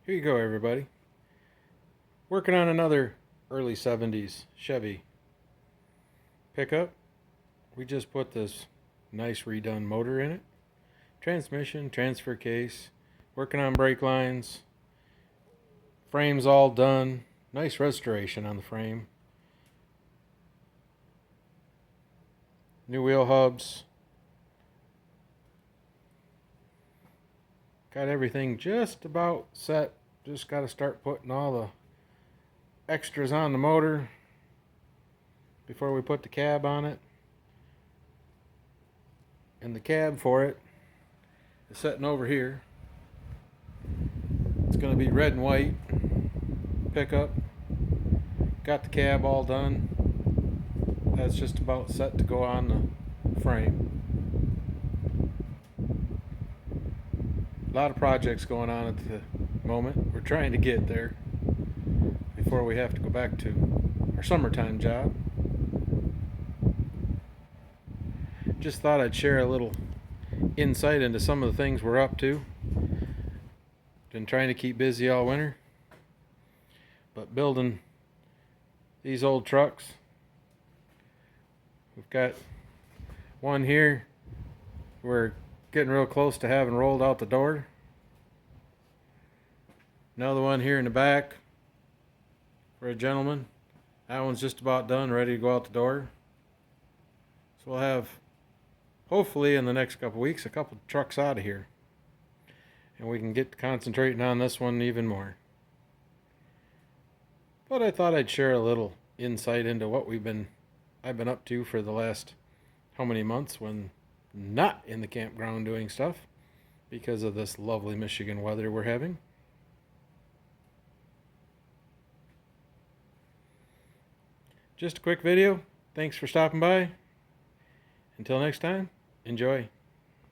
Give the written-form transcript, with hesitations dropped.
Here you go, everybody. Working on another early 70s Chevy pickup. We just put this nice redone motor in it. Transmission, transfer case. Working on brake lines. Frame's all done. Nice restoration on the frame. New wheel hubs. Got everything just about set. Just got to start putting all the extras on the motor before we put the cab on it. And the cab for it is sitting over here. It's going to be red and white pickup. Got the cab all done. That's just about set to go on the frame. A lot of projects going on at the moment. We're trying to get there before we have to go back to our summertime job. Just thought I'd share a little insight into some of the things we're up to. Been trying to keep busy all winter, but building these old trucks. We've got one here we're getting real close to having rolled out the door. Another one here in the back for a gentleman. That one's just about done, ready to go out the door. So we'll have, hopefully in the next couple weeks, a couple trucks out of here. And we can get concentrating on this one even more. But I thought I'd share a little insight into what I've been up to for the last how many months when not in the campground doing stuff because of this lovely Michigan weather we're having. Just a quick video. Thanks for stopping by. Until next time, enjoy.